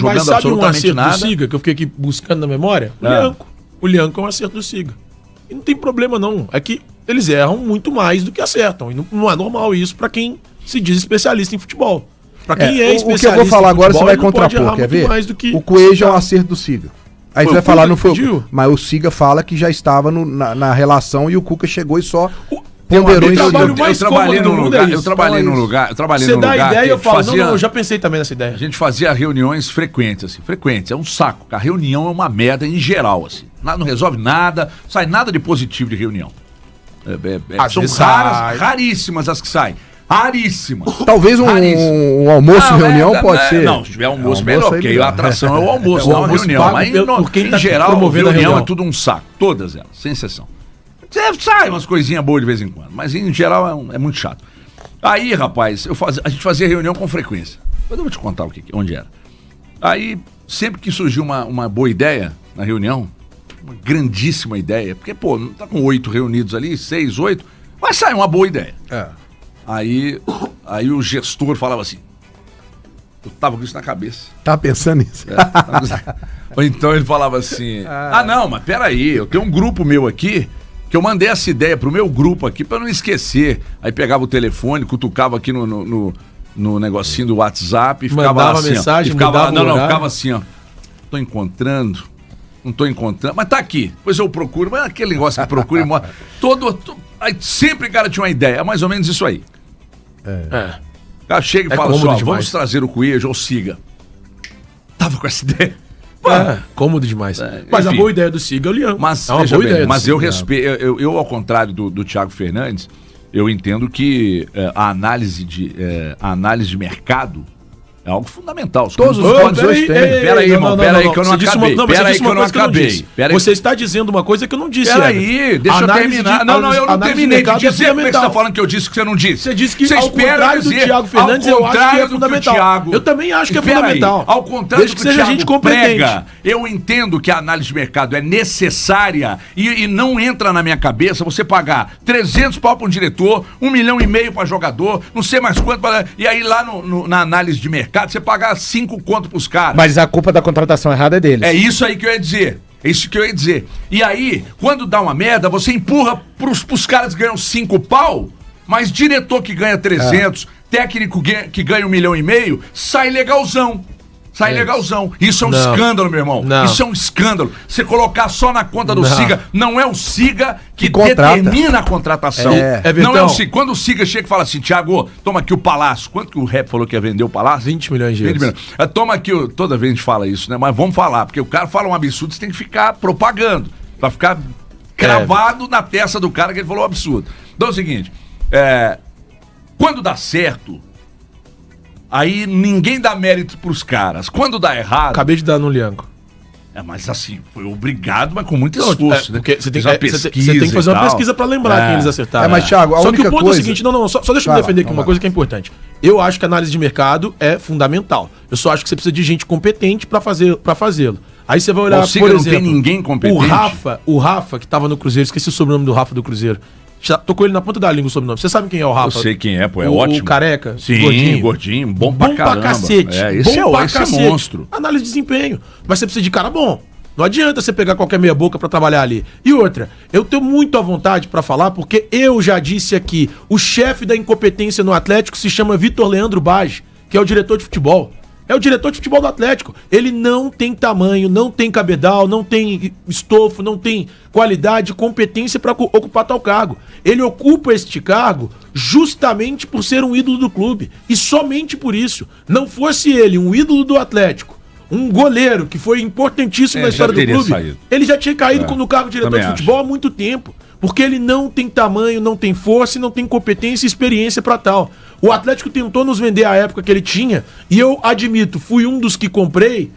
jogando absolutamente nada. Do Siga, que eu fiquei aqui buscando na memória? O Lianco. O Lianco é um acerto do Siga. E não tem problema, não. É que eles erram muito mais do que acertam. E não é normal isso pra quem se diz especialista em futebol. Pra quem é especialista. O que eu vou falar agora você vai contrapor, quer ver? O Coelho é um acerto do Siga. Aí você vai falar, não foi. Mas o Siga fala que já estava na relação e o Cuca chegou e só ponderou em Eu trabalhei num lugar. Você dá ideia e eu falo, não, eu já pensei também nessa ideia. A gente fazia reuniões frequentes, assim, frequentes. É um saco. A reunião é uma merda em geral, assim. Não resolve nada, sai nada de positivo de reunião. São raríssimas as que saem. Raríssimas. Talvez um almoço reunião pode ser. Não, se tiver almoço melhor, porque a atração é o almoço, não a reunião. Mas em geral, a reunião é tudo um saco. Todas elas, sem exceção. Sai umas coisinhas boas de vez em quando, mas em geral é muito chato. Aí, rapaz, a gente fazia reunião com frequência. Mas eu vou te contar onde era. Aí, sempre que surgiu uma boa ideia na reunião, uma grandíssima ideia, porque, pô, não tá com 8 reunidos ali, 6, 8, mas sai uma boa ideia. Aí o gestor falava assim, eu tava com isso na cabeça. Tava pensando nisso? Ou então ele falava assim, não, mas peraí, eu tenho um grupo meu aqui, que eu mandei essa ideia pro meu grupo aqui pra não esquecer. Aí pegava o telefone, cutucava aqui no negocinho do WhatsApp e ficava mandava assim, mensagem, ficava assim, ó. Não tô encontrando, mas tá aqui. Depois eu procuro, mas aquele negócio que procura e mostra. Aí sempre o cara tinha uma ideia, é mais ou menos isso aí. O cara chega e fala assim, vamos trazer o Coelho ou Siga. Tava com essa ideia. Cômodo demais. Mas a boa ideia do Siga é o Lianco. Mas, é uma boa ideia. Mas eu respeito, eu ao contrário do Thiago Fernandes, eu entendo que a análise de mercado é algo fundamental. Todos os pontos hoje tem. Peraí, irmão, peraí que eu não acabei. Você está dizendo uma coisa que eu não disse. Peraí, deixa eu terminar. Não, eu não terminei de dizer. Como é que você está falando que eu disse que você não disse? Você disse que ao contrário do Thiago Fernandes, eu acho que é fundamental. Eu também acho que é fundamental. Ao contrário do que o Thiago prega, eu entendo que a análise de mercado é necessária e não entra na minha cabeça você pagar 300 pau para um diretor, 1,5 milhão para jogador, não sei mais quanto, e aí lá na análise de mercado você pagar 5 conto pros caras. Mas a culpa da contratação errada é deles. É isso aí que eu ia dizer. E aí, quando dá uma merda, você empurra pros caras que ganham 5 pau, mas diretor que ganha 300, técnico que ganha 1,5 milhão, sai legalzão. Isso é um escândalo, meu irmão. Isso é um escândalo. Você colocar só na conta do Siga, não é o Siga que determina a contratação. Não é o Siga. Quando o Siga chega e fala assim, Thiago, toma aqui o Palácio. Quanto que o Rap falou que ia vender o Palácio? 20 milhões de euros. Toma aqui, toda vez a gente fala isso, né? Mas vamos falar, porque o cara fala um absurdo, você tem que ficar propagando. Pra ficar cravado na testa do cara que ele falou um absurdo. Então é o seguinte, quando dá certo, aí ninguém dá mérito pros caras. Quando dá errado... Acabei de dar no Lianco. Mas assim, foi obrigado, mas com muito esforço, né? Porque você tem que fazer uma pesquisa pra lembrar quem eles acertaram. Mas, Thiago, só que o ponto é o seguinte, só deixa eu me defender aqui uma coisa que é importante. Eu acho que a análise de mercado é fundamental. Eu só acho que você precisa de gente competente pra fazê-lo. Aí você vai olhar, por exemplo... não tem ninguém competente. O Rafa, que tava no Cruzeiro, esqueci o sobrenome do Rafa do Cruzeiro. Tocou ele na ponta da língua o sobrenome. Você sabe quem é o Rafa? Eu sei quem é, pô, ótimo. O careca. Sim, gordinho, bom pra caramba. Cacete. Esse é monstro. Análise de desempenho. Mas você precisa de cara bom. Não adianta você pegar qualquer meia boca pra trabalhar ali. E outra, eu tenho muito à vontade pra falar, porque eu já disse aqui, o chefe da incompetência no Atlético se chama Vitor Leandro Bage, que é o diretor de futebol. É o diretor de futebol do Atlético. Ele não tem tamanho, não tem cabedal, não tem estofo, não tem qualidade, competência para ocupar tal cargo. Ele ocupa este cargo justamente por ser um ídolo do clube. E somente por isso. Não fosse ele um ídolo do Atlético, um goleiro que foi importantíssimo na história do clube, ele já tinha caído no cargo de diretor de futebol há muito tempo. Porque ele não tem tamanho, não tem força e não tem competência e experiência para tal. O Atlético tentou nos vender a época que ele tinha, e eu admito, fui um dos que comprei,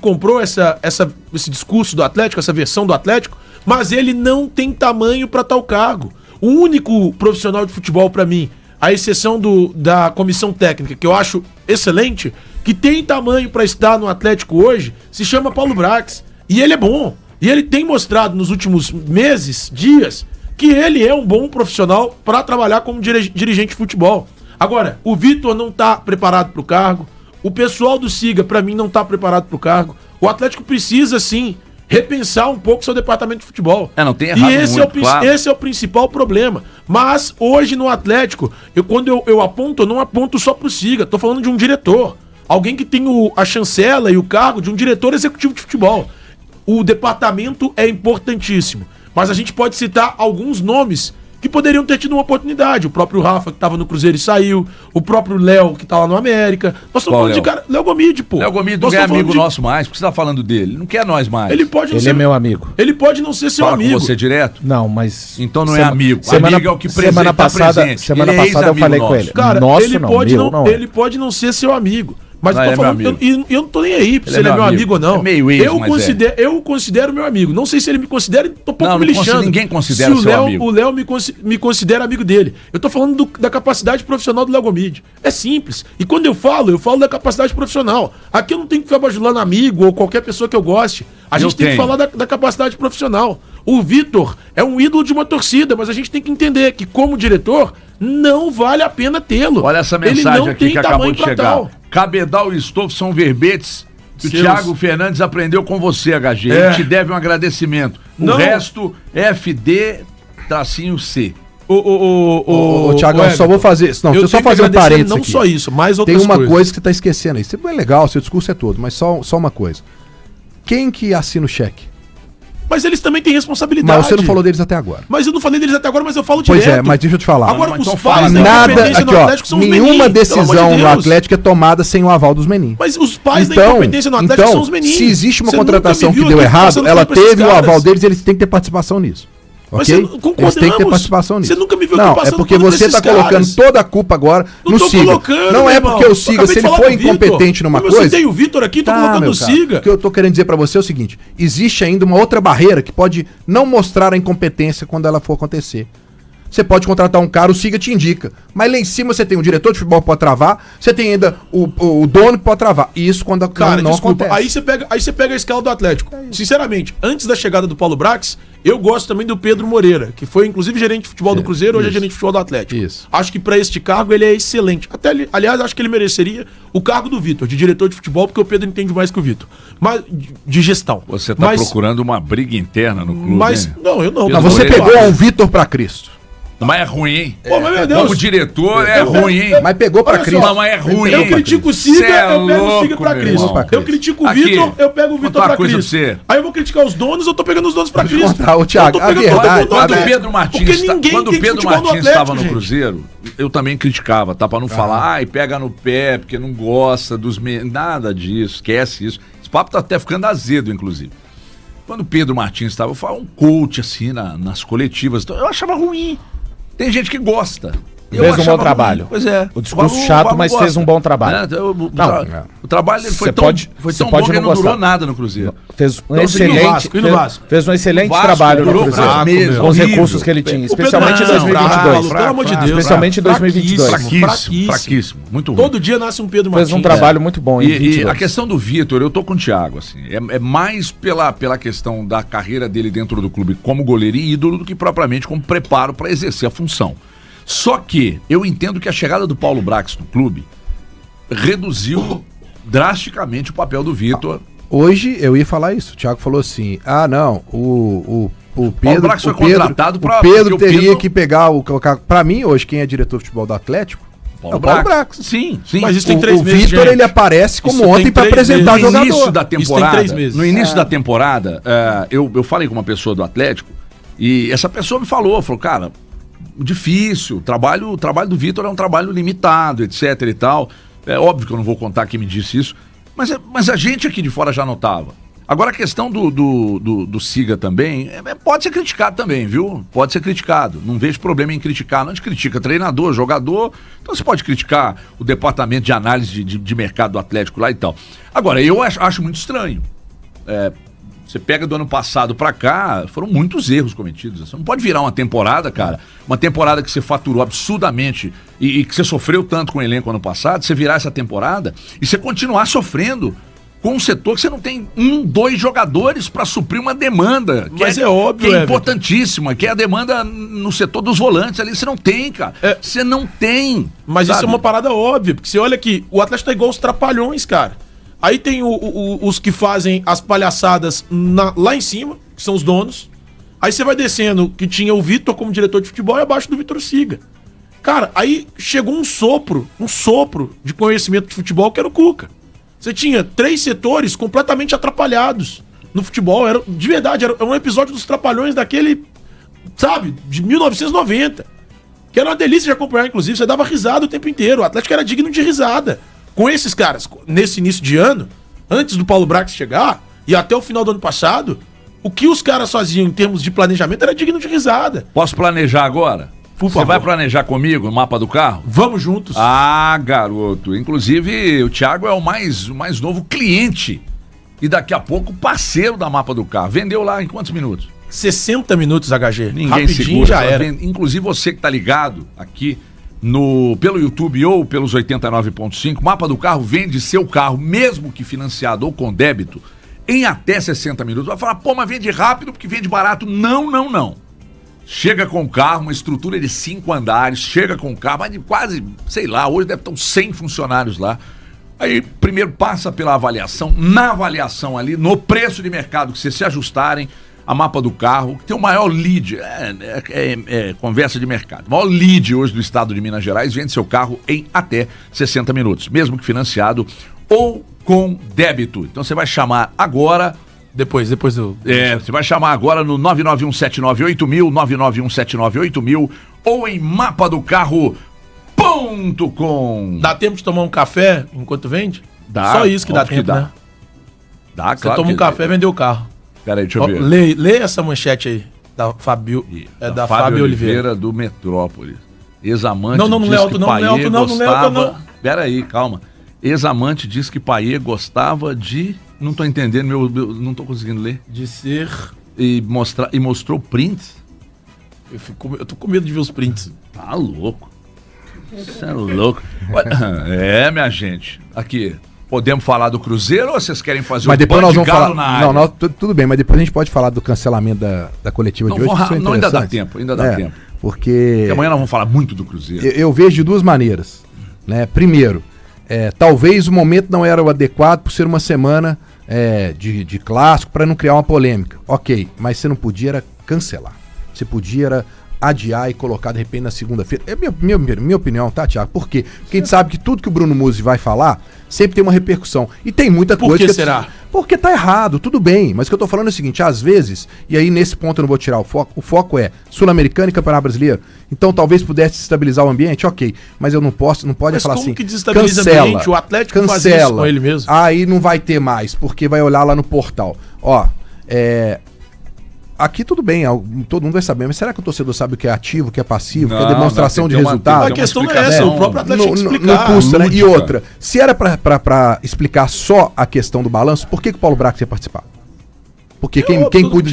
comprou esse discurso do Atlético, essa versão do Atlético, mas ele não tem tamanho para tal cargo. O único profissional de futebol para mim, à exceção da comissão técnica, que eu acho excelente, que tem tamanho para estar no Atlético hoje, se chama Paulo Brax. E ele é bom. E ele tem mostrado nos últimos meses, dias, que ele é um bom profissional para trabalhar como dirigente de futebol. Agora, o Vitor não está preparado para o cargo, O pessoal do Siga, pra mim, não tá preparado pro cargo. O Atlético precisa, sim, repensar um pouco seu departamento de futebol. Não tem errado. E esse é o principal problema. Mas hoje no Atlético, quando eu aponto, eu não aponto só pro Siga. Tô falando de um diretor. Alguém que tem a chancela e o cargo de um diretor executivo de futebol. O departamento é importantíssimo. Mas a gente pode citar alguns nomes que poderiam ter tido uma oportunidade. O próprio Rafa, que tava no Cruzeiro e saiu. O próprio Léo, que tá lá no América. Nós estamos falando de cara... Léo Gomide, pô. Léo Gomide não é amigo nosso mais. Por que você tá falando dele? Ele não quer nós mais. Ele é meu amigo. Ele pode não ser seu amigo. Com você direto? Não, mas... Então não é amigo. Amigo é o que semana passada eu falei com ele. Cara, ele pode não ser seu amigo. Mas eu tô falando, eu não tô nem aí se ele é meu amigo ou não. É meio ex, eu considero meu amigo. Não sei se ele me considera, tô pouco me lixando. Ninguém considera seu amigo. O Léo me considera amigo dele. Eu tô falando da capacidade profissional do Léo Gomide. É simples. E quando eu falo da capacidade profissional. Aqui eu não tenho que ficar bajulando amigo ou qualquer pessoa que eu goste. A gente tem que falar da capacidade profissional. O Vitor é um ídolo de uma torcida, mas a gente tem que entender que, como diretor, não vale a pena tê-lo. Olha essa mensagem aqui que acabou de chegar. Cabedal e Estofo são verbetes que o Thiago Fernandes aprendeu com você, HG. Ele te deve um agradecimento. O resto, FD-C. Thiago, eu só vou fazer... Não, deixa eu só fazer um parênteses não aqui. Só isso, mas outras coisas. Tem uma coisa que você tá esquecendo aí. Isso é legal, seu discurso é todo, mas só uma coisa. Quem que assina o cheque? Mas eles também têm responsabilidade. Mas você não falou deles até agora. Mas eu não falei deles até agora, mas eu falo direto. Pois é, mas deixa eu te falar. Agora, os pais da independência no Atlético são os meninos. Nenhuma decisão no Atlético é tomada sem o aval dos meninos. Mas os pais da incompetência no Atlético são os meninos. Se existe uma contratação que deu errado, ela teve o aval deles e eles têm que ter participação nisso. Mas eles têm que ter participação nisso. Você nunca me viu não, é porque você está colocando toda a culpa agora no Siga. Não é porque o Siga, se ele for incompetente numa coisa... Eu citei o Vitor aqui, tô colocando o Siga. O que eu tô querendo dizer pra você é o seguinte, existe ainda uma outra barreira que pode não mostrar a incompetência quando ela for acontecer. Você pode contratar um cara, o Siga te indica. Mas lá em cima você tem um diretor de futebol que pode travar, você tem ainda o dono que pode travar. E isso quando não acontece. Aí você pega a escala do Atlético. Sinceramente, antes da chegada do Paulo Brax, eu gosto também do Pedro Moreira, que foi inclusive gerente de futebol do Cruzeiro, hoje é gerente de futebol do Atlético. Isso. Acho que pra este cargo ele é excelente. Aliás, acho que ele mereceria o cargo do Vitor, de diretor de futebol, porque o Pedro entende mais que o Vitor. Mas de gestão. Você tá procurando uma briga interna no clube, hein? Não, eu não. Não, você pegou um Vitor pra Cristo. Mas é ruim, hein? Pô, mas meu Deus. Como diretor, é ruim, hein? Mas pegou pra Cristo. Mas é ruim. Eu critico o Siga, eu pego o Siga pra Cristo. Eu critico o Vitor, eu pego o Vitor pra Cristo. Aí eu vou criticar os donos, eu tô pegando os donos pra Cristo. O Thiago, a verdade... Quando o Pedro Martins estava no Cruzeiro, eu também criticava, tá? Pra não falar, pega no pé, porque não gosta dos... Nada disso, esquece isso. Esse papo tá até ficando azedo, inclusive. Quando o Pedro Martins estava, eu falava um coach, assim, nas coletivas. Eu achava ruim. Tem gente que gosta. Fez um bom trabalho. Pois é. O discurso chato, mas fez um bom trabalho. O trabalho dele foi tão bom que não durou nada no Cruzeiro. Fez um excelente trabalho no Cruzeiro. Com os recursos que ele tinha, especialmente em 2022. Pelo amor de Deus. Especialmente em 2022. Fraquíssimo. Muito ruim. Todo dia nasce um Pedro Martins. Fez um trabalho muito bom. E a questão do Vitor, eu tô com o Thiago, assim. É mais pela questão da carreira dele dentro do clube como goleiro e ídolo do que propriamente como preparo para exercer a função. Só que eu entendo que a chegada do Paulo Brax no clube reduziu drasticamente o papel do Vitor. Hoje eu ia falar isso. O Thiago falou assim: não, o Pedro. Brax foi contratado para. O Pedro teria que pegar o. Para mim, hoje, quem é diretor de futebol do Atlético é o Paulo Brax. Sim. Mas isso tem 3 meses. O Vitor, ele aparece como ontem para apresentar o jogador. No início da temporada. No início da temporada, eu falei com uma pessoa do Atlético e essa pessoa me falou, cara. Difícil, o trabalho do Vitor é um trabalho limitado, etc e tal. É óbvio que eu não vou contar quem me disse isso, mas a gente aqui de fora já notava. Agora a questão do Siga também, pode ser criticado também, viu? Pode ser criticado, não vejo problema em criticar. Não, a gente critica treinador, jogador, então você pode criticar o departamento de análise de mercado do Atlético lá e tal. Agora, eu acho muito estranho. Você pega do ano passado pra cá, foram muitos erros cometidos. Você não pode virar uma temporada, cara, uma temporada que você faturou absurdamente e que você sofreu tanto com o elenco ano passado, você virar essa temporada e você continuar sofrendo com um setor que você não tem 2 jogadores para suprir uma demanda. Mas é óbvio, que é importantíssima, que é a demanda no setor dos volantes ali. Você não tem, cara. Você não tem. Mas sabe? Isso é uma parada óbvia, porque você olha que o Atlético tá igual os trapalhões, cara. Aí tem os que fazem as palhaçadas lá em cima, que são os donos. Aí você vai descendo, que tinha o Vitor como diretor de futebol, e abaixo do Vitor Siga. Cara, aí chegou um sopro de conhecimento de futebol, que era o Cuca. Você tinha 3 setores completamente atrapalhados no futebol. De verdade, era um episódio dos Trapalhões daquele, sabe, de 1990. Que era uma delícia de acompanhar, inclusive. Você dava risada o tempo inteiro. O Atlético era digno de risada. Com esses caras, nesse início de ano, antes do Paulo Brax chegar, e até o final do ano passado, o que os caras faziam em termos de planejamento era digno de risada. Posso planejar agora? Por favor. Você vai planejar comigo o mapa do carro? Vamos juntos. Ah, garoto. Inclusive, o Thiago é o mais novo cliente e daqui a pouco parceiro da mapa do carro. Vendeu lá em quantos minutos? 60 minutos, HG. Ninguém rapidinho segura, já era. Inclusive você que tá ligado aqui pelo YouTube ou pelos 89.5, mapa do carro vende seu carro, mesmo que financiado ou com débito, em até 60 minutos. Vai falar, pô, mas vende rápido porque vende barato. Não. Chega com o carro, uma estrutura de 5 andares, chega com o carro, mas de quase, sei lá, hoje deve estar uns 100 funcionários lá. Aí primeiro passa pela avaliação, na avaliação ali, no preço de mercado que vocês se ajustarem, a mapa do carro, que tem o maior lead, conversa de mercado, o maior lead hoje do estado de Minas Gerais, vende seu carro em até 60 minutos, mesmo que financiado ou com débito. Então você vai chamar agora... Depois do... você vai chamar agora no 991798000, 991798000 ou em mapadocarro.com. Dá tempo de tomar um café enquanto vende? Dá. Só isso que dá tempo, né? Dá, claro. Você toma um café e vendeu o carro. Peraí, deixa eu ver. Lê essa manchete aí, da Fábio Oliveira. Do Metrópolis. Ex-amante não é alto, não é alto, não. Peraí, calma. Ex-amante diz que Paiê gostava de... Não tô entendendo, não tô conseguindo ler. De ser... E mostrou prints? Eu tô com medo de ver os prints. Tá louco. Você é louco. Minha gente. Aqui, podemos falar do Cruzeiro ou vocês querem fazer mas depois nós vamos falar na área? Não, tudo bem, mas depois a gente pode falar do cancelamento da coletiva de hoje. Não, ainda dá tempo, Porque amanhã nós vamos falar muito do Cruzeiro. Eu vejo de 2 maneiras, né? Primeiro, talvez o momento não era o adequado por ser uma semana de clássico para não criar uma polêmica. Ok, mas você não podia era cancelar. Você podia era adiar e colocar de repente na segunda-feira. É minha opinião, tá, Thiago? Por quê? Porque a gente sabe que tudo que o Bruno Musi vai falar sempre tem uma repercussão. E tem muita coisa... Por que será? Porque tá errado, tudo bem. Mas o que eu tô falando é o seguinte, às vezes, e aí nesse ponto eu não vou tirar o foco é Sul-Americana e Campeonato Brasileiro. Então talvez pudesse estabilizar o ambiente, ok. Mas eu não pode falar assim, que desestabiliza cancela, o ambiente? O Atlético faz isso com ele mesmo. Aí não vai ter mais, porque vai olhar lá no portal. Aqui tudo bem, todo mundo vai saber, mas será que o torcedor sabe o que é ativo, o que é passivo, o que é demonstração de resultado? A questão não é essa, o próprio Atlético tem que explicar. Não custa, né? E outra, se era pra explicar só a questão do balanço, por que o Paulo Brax ia participar? Porque quem cuida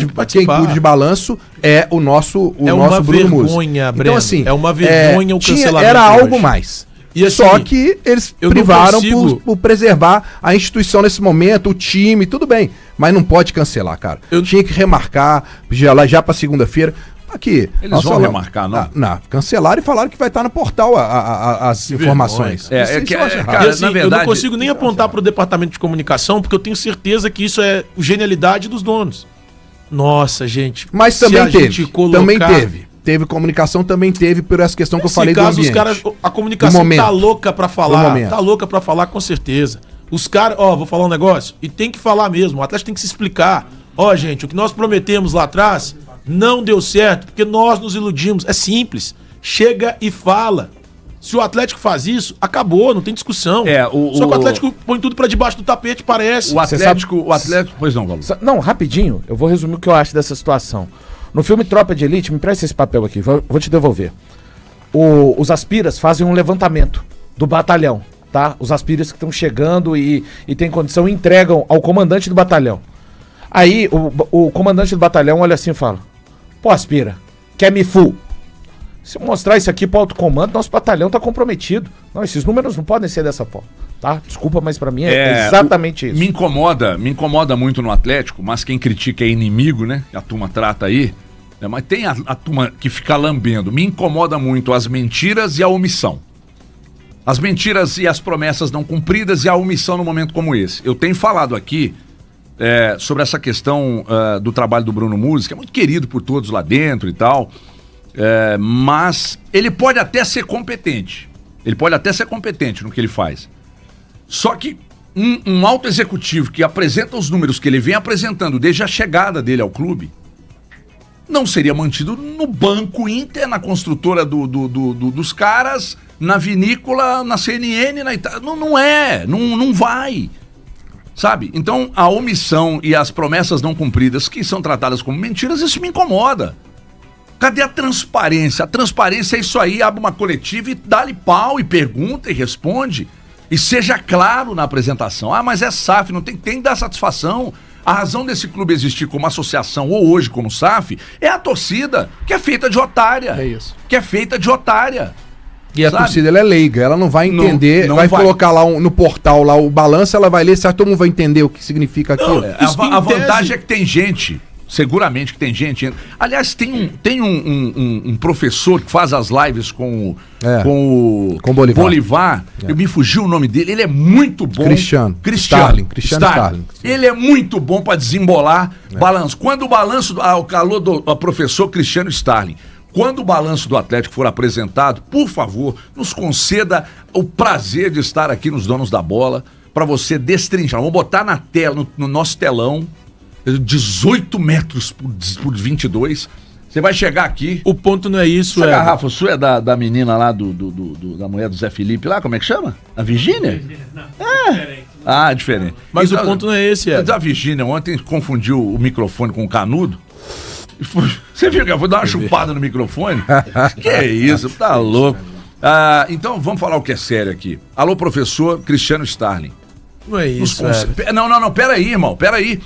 de balanço é o nosso Bruno Musi. Então assim, é uma vergonha o cancelamento. Era algo mais. E assim, só que eles privaram por preservar a instituição nesse momento, o time, tudo bem. Mas não pode cancelar, cara. Tinha que remarcar já pra segunda-feira. Aqui. Eles vão remarcar, não? Não, cancelaram e falaram que vai estar no portal as informações. Cara, assim, na verdade, eu não consigo nem apontar pro departamento de comunicação, porque eu tenho certeza que isso é genialidade dos donos. Nossa, gente. Mas também teve. Teve comunicação, também teve por essa questão que eu falei do ambiente. A comunicação tá louca pra falar. Tá louca pra falar, com certeza. Os caras, vou falar um negócio, e tem que falar mesmo. O Atlético tem que se explicar. Gente, o que nós prometemos lá atrás não deu certo, porque nós nos iludimos. É simples. Chega e fala. Se o Atlético faz isso, acabou, não tem discussão. Só que o Atlético põe tudo pra debaixo do tapete, parece. O Atlético... Pois não, Valor. Não, rapidinho, eu vou resumir o que eu acho dessa situação. No filme Tropa de Elite, me presta esse papel aqui, vou te devolver. Os aspiras fazem um levantamento do batalhão, tá? Os aspiras que estão chegando e tem condição entregam ao comandante do batalhão. Aí o comandante do batalhão olha assim e fala: pô, aspira, quer me full? Se eu mostrar isso aqui pro alto comando, nosso batalhão tá comprometido. Não, esses números não podem ser dessa forma. Tá? Desculpa, mas pra mim é exatamente isso. Me incomoda muito no Atlético, mas quem critica é inimigo, né? Que a turma trata aí. Né? Mas tem a turma que fica lambendo. Me incomoda muito as mentiras e a omissão. As mentiras e as promessas não cumpridas e a omissão num momento como esse. Eu tenho falado aqui sobre essa questão do trabalho do Bruno Musi, que é muito querido por todos lá dentro e tal, mas ele pode até ser competente. Ele pode até ser competente no que ele faz. Só que um alto executivo que apresenta os números que ele vem apresentando desde a chegada dele ao clube não seria mantido no banco Inter, na construtora dos caras, na vinícola, na CNN, na Itália. Não vai. Sabe? Então, a omissão e as promessas não cumpridas, que são tratadas como mentiras, isso me incomoda. Cadê a transparência? A transparência é isso aí, abre uma coletiva e dá-lhe pau, e pergunta e responde. E seja claro na apresentação. Ah, mas é SAF, não tem que dar satisfação. A razão desse clube existir como associação ou hoje como SAF é a torcida, que é feita de otária. É isso. Que é feita de otária. E a torcida, ela é leiga, ela não vai entender, não vai colocar lá no portal lá o balanço, ela vai ler, certo? Todo mundo vai entender o que significa aquilo. A vantagem é que tem gente, seguramente que tem gente. Aliás, tem um professor que faz as lives com o Bolivar. Me fugiu o nome dele, ele é muito bom. Cristiano Starling. Ele é muito bom para desembolar balanço. Quando o balanço, o calor do professor Cristiano Starling, quando o balanço do Atlético for apresentado, por favor, nos conceda o prazer de estar aqui nos Donos da Bola, para você destrinchar. Vamos botar na tela, no nosso telão, 18 metros por 22. Você vai chegar aqui. O ponto não é isso, Essa garrafa sua é da menina lá, da mulher do Zé Felipe lá, como é que chama? A Virgínia? Não, diferente. Ah, diferente. Mas então, o ponto não é esse, A Virgínia ontem confundiu o microfone com o canudo. Você viu que eu vou dar uma chupada no microfone? Que é isso, tá louco. Então vamos falar o que é sério aqui. Alô, professor Cristiano Starling. Não é isso. Não, peraí, irmão, peraí.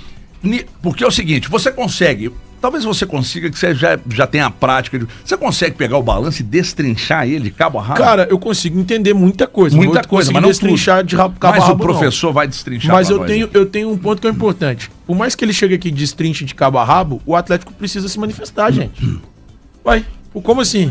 Porque é o seguinte, você consegue, talvez você consiga, que você já tenha a prática, você consegue pegar o balanço e destrinchar ele de cabo a rabo? Cara, eu consigo entender muita coisa. Muita coisa, mas não destrinchar de cabo a rabo. Mas o professor vai destrinchar. Mas eu tenho um ponto que é importante. Por mais que ele chegue aqui e destrinche de cabo a rabo, o Atlético precisa se manifestar, gente. Uai, como assim?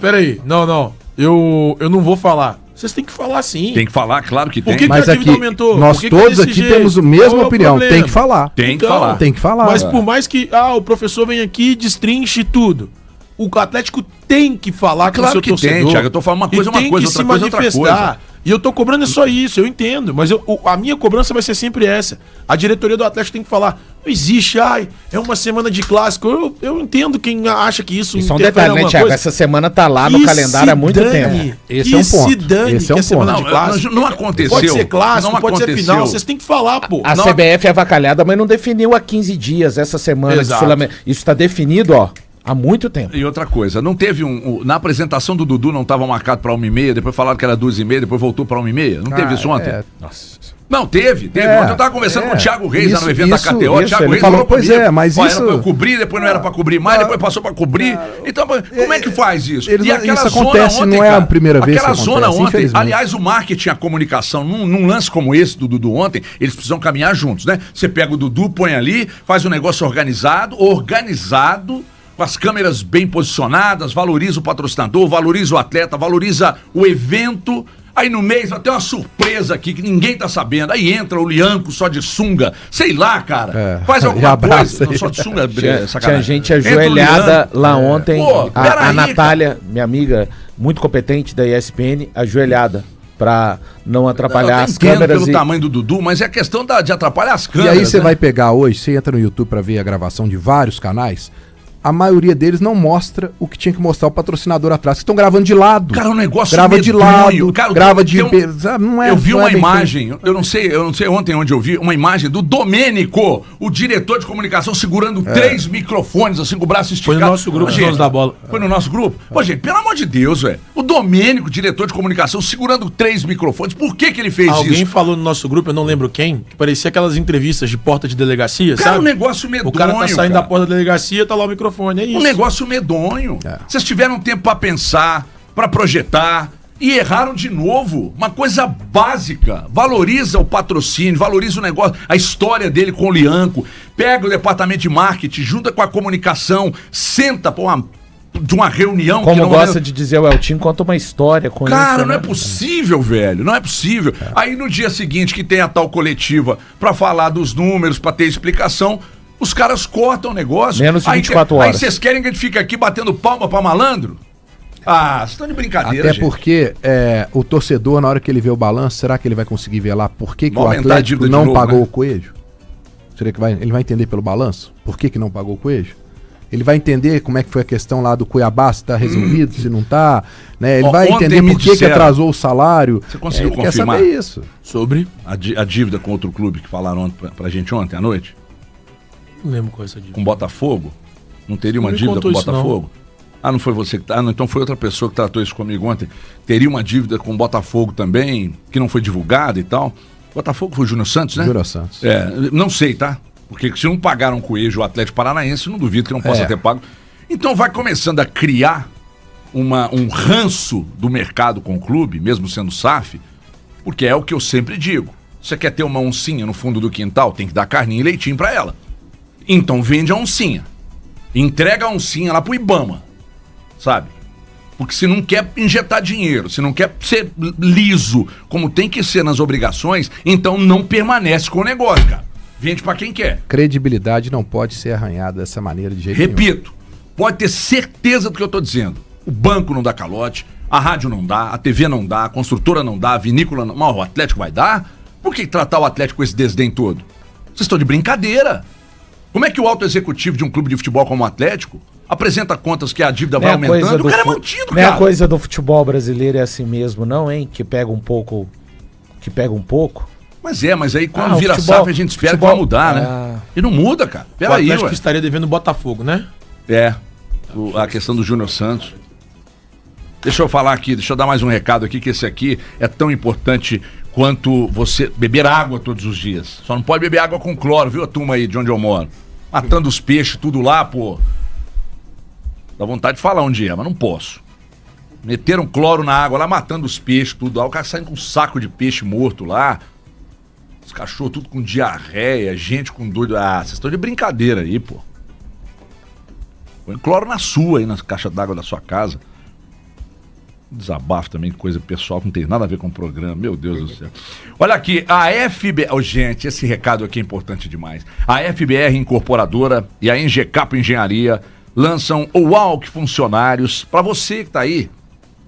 Peraí, não, eu não vou falar. Vocês têm que falar sim. Tem que falar, claro que tem. Por que mas aqui, aumentou? Nós todos aqui temos a mesma opinião. Tem que falar. Tem que falar. Tem que falar. Mas por mais que o professor venha aqui e destrinche tudo, o Atlético tem que falar com o seu torcedor. Tem, Thiago. Eu tô falando uma coisa, outra coisa, outra coisa. E eu tô cobrando só isso, eu entendo. Mas a minha cobrança vai ser sempre essa. A diretoria do Atlético tem que falar, não existe, é uma semana de clássico. Eu entendo quem acha que isso é um detalhe, né, Thiago? Essa semana tá lá no calendário há muito tempo. Esse é um ponto. Esse é um ponto. De clássico. Não aconteceu. Pode ser clássico, pode ser final. Vocês têm que falar, pô. A CBF é avacalhada, mas não definiu há 15 dias essa semana. Isso tá definido, há muito tempo. E outra coisa, não teve na apresentação do Dudu não estava marcado para 1h30, depois falaram que era 2h30, depois voltou para 1h30. Não teve isso ontem? Nossa. Não, teve. Ontem eu tava conversando com o Thiago Reis lá no evento da KTO. O Thiago Reis falou, pois mas isso... Era pra cobrir, depois não era pra cobrir mais, depois passou pra cobrir. Então, como é que faz isso? E aquela isso acontece, zona ontem, não é a primeira vez que acontece. Aquela zona ontem, aliás, o marketing, a comunicação, num lance como esse do Dudu ontem, eles precisam caminhar juntos, né? Você pega o Dudu, põe ali, faz um negócio organizado, com as câmeras bem posicionadas, valoriza o patrocinador, valoriza o atleta, valoriza o evento. Aí no mês vai ter uma surpresa aqui que ninguém tá sabendo. Aí entra o Lianco só de sunga. Sei lá, cara. Faz alguma coisa. Não, só de sunga, sacanagem. Tinha gente ajoelhada lá ontem. A Natália, minha amiga, muito competente da ESPN, ajoelhada. Pra não atrapalhar as câmeras. Pelo tamanho do Dudu, mas é questão de atrapalhar as câmeras. E aí você vai pegar hoje, você entra no YouTube pra ver a gravação de vários canais. A maioria deles não mostra o que tinha que mostrar o patrocinador atrás. Estão gravando de lado. Cara, um negócio grava de lado, cara, grava de... Eu vi uma imagem, eu não sei ontem onde eu vi, uma imagem do Domênico, o diretor de comunicação, segurando 3 microfones, assim, com o braço esticado. Foi no nosso grupo, gente, da bola. Foi no nosso grupo? Pô, gente, pelo amor de Deus, velho. O Domênico, diretor de comunicação, segurando 3 microfones. Por que ele fez isso? Alguém falou no nosso grupo, eu não lembro quem, que parecia aquelas entrevistas de porta de delegacia, cara, sabe? Um negócio medonho. O cara tá saindo da porta da delegacia, tá lá o microfone, é isso. Um negócio medonho. Vocês tiveram tempo pra pensar, pra projetar. E erraram de novo. Uma coisa básica. Valoriza o patrocínio, valoriza o negócio, a história dele com o Lianco. Pega o departamento de marketing, junta com a comunicação, senta de uma reunião. Como que gosta de dizer o Eltinho, conta uma história com isso. Cara, não é possível, velho. Não é possível. Aí no dia seguinte que tem a tal coletiva pra falar dos números, pra ter explicação, os caras cortam o negócio. Menos de 24 horas. Aí vocês querem que a gente fique aqui batendo palma pra malandro? Ah, vocês estão de brincadeira, Até porque o torcedor, na hora que ele vê o balanço, será que ele vai conseguir ver lá por que o Atlético não pagou o Coelho? Será que ele vai entender pelo balanço? Por que não pagou o Coelho? Ele vai entender como é que foi a questão lá do Cuiabá, se tá resolvido, se não tá, né? Ele vai entender por que atrasou o salário. Você conseguiu confirmar quer saber isso? Sobre a dívida com outro clube que falaram pra gente ontem à noite? Não lembro qual é essa dívida. Com Botafogo? Não teria uma dívida com Botafogo? Ah, não foi você que tá. Ah, não, então foi outra pessoa que tratou isso comigo ontem. Teria uma dívida com o Botafogo também, que não foi divulgada e tal. Botafogo foi o Júnior Santos, né? Júnior Santos. Não sei, tá? Porque se não pagaram com o Coelho o Atlético Paranaense, não duvido que não possa ter pago. Então vai começando a criar um ranço do mercado com o clube, mesmo sendo SAF, porque é o que eu sempre digo. Você quer ter uma oncinha no fundo do quintal, tem que dar carninha e leitinho pra ela. Então vende a oncinha. Entrega a oncinha lá pro Ibama. Sabe? Porque se não quer injetar dinheiro, se não quer ser liso, como tem que ser nas obrigações, então não permanece com o negócio, cara. Vende pra quem quer. Credibilidade não pode ser arranhada dessa maneira de jeito Repito, pode ter certeza do que eu tô dizendo. O banco não dá calote, a rádio não dá, a TV não dá, a construtora não dá, a vinícola não... Mas o Atlético vai dar? Por que tratar o Atlético com esse desdém todo? Vocês estão de brincadeira. Como é que o alto executivo de um clube de futebol como o Atlético apresenta contas que a dívida vai aumentando? O cara é mantido, cara. Nem a coisa do futebol brasileiro é assim mesmo, não, hein? Que pega um pouco. Mas aí quando vira SAF a gente espera que vai mudar, né? E não muda, cara. Peraí, o Atlético estaria devendo o Botafogo, né? A questão do Júnior Santos. Deixa eu falar aqui, deixa eu dar mais um recado aqui, que esse aqui é tão importante quanto você beber água todos os dias. Só não pode beber água com cloro, viu, a turma aí de onde eu moro? Matando os peixes, tudo lá, pô. Dá vontade de falar onde é, mas não posso. Meteram cloro na água lá, matando os peixes, tudo lá. O cara saindo com um saco de peixe morto lá. Os cachorros tudo com diarreia, gente com doido. Ah, vocês estão de brincadeira aí, pô. Põe cloro na sua aí, na caixa d'água da sua casa. Desabafo também, coisa pessoal que não tem nada a ver com o programa. Meu Deus do céu. Olha aqui, a FBR... Oh, gente, esse recado aqui é importante demais. A FBR Incorporadora e a Engecapo Engenharia lançam o Walk Funcionários para você que está aí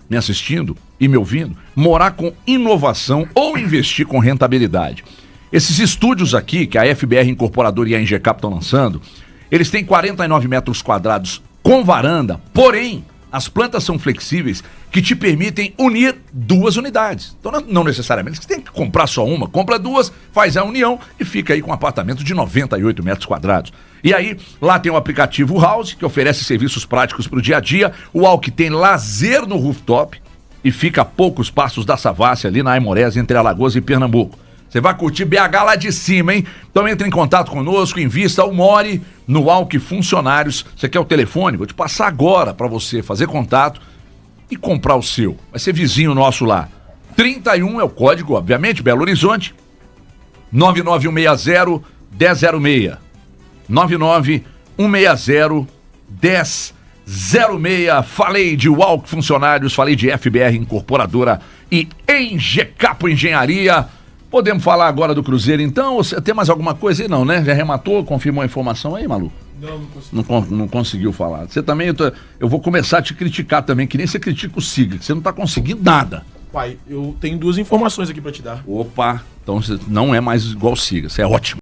me assistindo e me ouvindo, morar com inovação ou investir com rentabilidade. Esses estúdios aqui que a FBR Incorporadora e a Engecapo estão lançando, eles têm 49 metros quadrados com varanda, porém as plantas são flexíveis que te permitem unir duas unidades. Então não necessariamente você tem que comprar só uma, compra duas, faz a união e fica aí com um apartamento de 98 metros quadrados. E aí, lá tem o aplicativo House, que oferece serviços práticos para o dia a dia. O Walk tem lazer no rooftop e fica a poucos passos da Savassi, ali na Aimorés, entre Alagoas e Pernambuco. Você vai curtir BH lá de cima, hein? Então entre em contato conosco, invista ou more no Walk Funcionários. Você quer o telefone? Vou te passar agora para você fazer contato e comprar o seu. Vai ser vizinho nosso lá. 31 é o código, obviamente, Belo Horizonte. 99160-1006. 99160-1006. Falei de Walk Funcionários, falei de FBR Incorporadora e Engecapo Engenharia. Podemos falar agora do Cruzeiro, então? Você tem mais alguma coisa aí? Não, né? Já rematou? Confirmou a informação aí, Malu? Não consegui. Não conseguiu falar. Você também, eu vou começar a te criticar também, que nem você critica o Siga, que você não tá conseguindo nada. Pai, eu tenho duas informações aqui pra te dar. Opa, então você não é mais igual o Siga, você é ótimo.